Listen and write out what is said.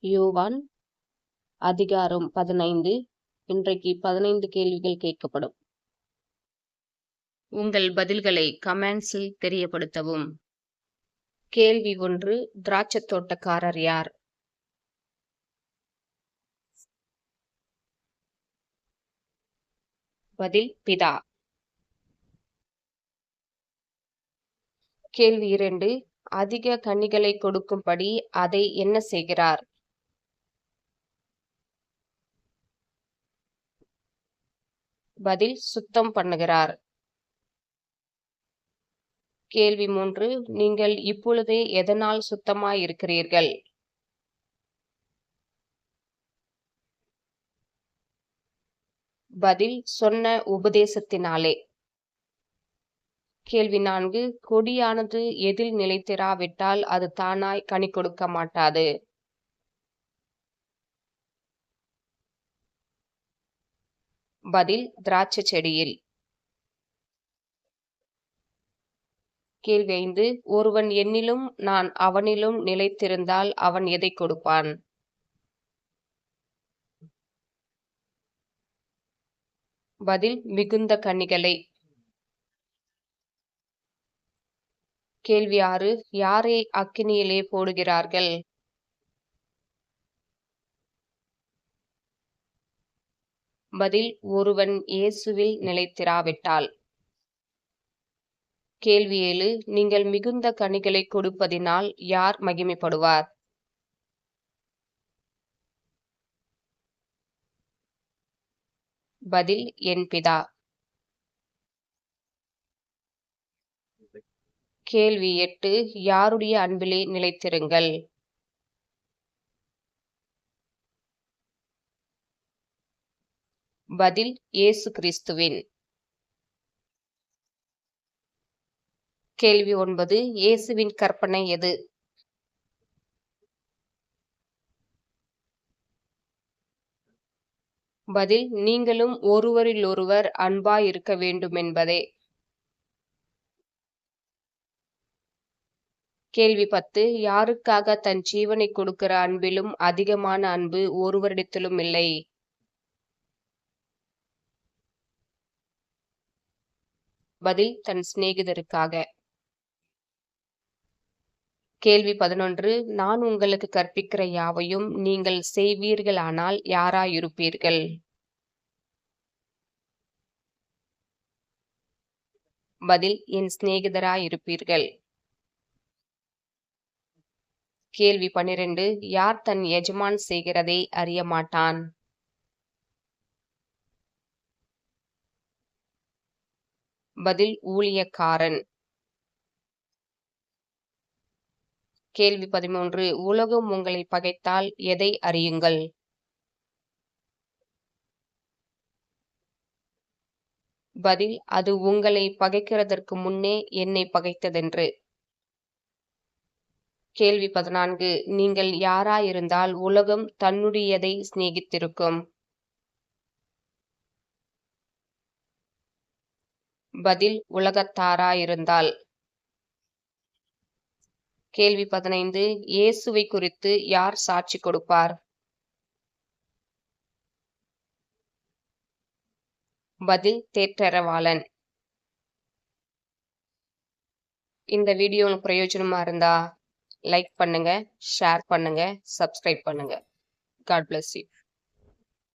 யோவான் அதிகாரம் 15. இன்றைக்கு 15 கேள்விகள் கேட்கப்படும். உங்கள் பதில்களை கமெண்ட்ஸில் தெரியப்படுத்தவும். கேள்வி 1. திராட்சைத் தோட்டக்காரர் யார்? பதில் பிதா. கேள்வி 2. அதிக கனிகளை கொடுக்கும்படி அதை என்ன செய்கிறார்? பதில் சுத்தம் பண்ணுகிறார். கேள்வி 3. நீங்கள் இப்பொழுதே எதனால் சுத்தமாயிருக்கிறீர்கள்? பதில் சொன்ன உபதேசத்தினாலே. கேள்வி 4. கொடியானது எதில் நிலைத்திராவிட்டால் அது தானாய் கனி கொடுக்க மாட்டாது. பதில் திராட்சை செடியில். கேள்வி 5. ஒருவன் என்னிலும் நான் அவனிலும் நிலைத்திருந்தால் அவன் எதை கொடுப்பான்? பதில் மிகுந்த கனிகளை. கேள்வி 6. யாரை அக்கினியிலே போடுகிறார்கள்? பதில் ஒருவன் இயேசுவில் நிலைத்திராவிட்டால். கேள்வி 7. நீங்கள் மிகுந்த கனிகளை கொடுப்பதினால் யார் மகிமைப்படுவார்? பதில் என் பிதா. கேள்வி 8. யாருடைய அன்பிலே நிலைத்திருங்கள்? பதில் இயேசு கிறிஸ்துவின். கேள்வி 9. இயேசுவின் கற்பனை எது? பதில் நீங்களும் ஒருவரிலொருவர் அன்பாய் இருக்க வேண்டுமென்பதே. கேள்வி 10. யாருக்காக தன் ஜீவனை கொடுக்கிற அன்பிலும் அதிகமான அன்பு ஒருவரிடத்திலும் இல்லை? பதில் தன் சிநேகிதருக்காக. கேள்வி 11. நான் உங்களுக்கு கற்பிக்கிற யாவையும் நீங்கள் செய்வீர்களானால் யாராயிருப்பீர்கள்? பதில் என் சிநேகிதராயிருப்பீர்கள். கேள்வி 12. யார் தன் எஜமான் செய்கிறதை அறிய மாட்டான்? பதில் ஊழியக்காரன். கேள்வி 13. உலகம் உங்களை பகைத்தால் எதை அறியுங்கள்? பதில் அது உங்களை பகைக்கிறதற்கு முன்னே என்னை பகைத்ததென்று. கேள்வி 14. நீங்கள் யாராயிருந்தால் உலகம் தன்னுடையதை சிநேகித்திருக்கும்? பதில் உலகத்தாராயிருந்தால். கேள்வி 15. இயேசுவை குறித்து யார் சாட்சி கொடுப்பார்? பதில் தேற்றரவாளன். இந்த வீடியோ உங்களுக்கு பிரயோஜனமா இருந்தா லைக் பண்ணுங்க, ஷேர் பண்ணுங்க, சப்ஸ்கிரைப் பண்ணுங்க. God bless you.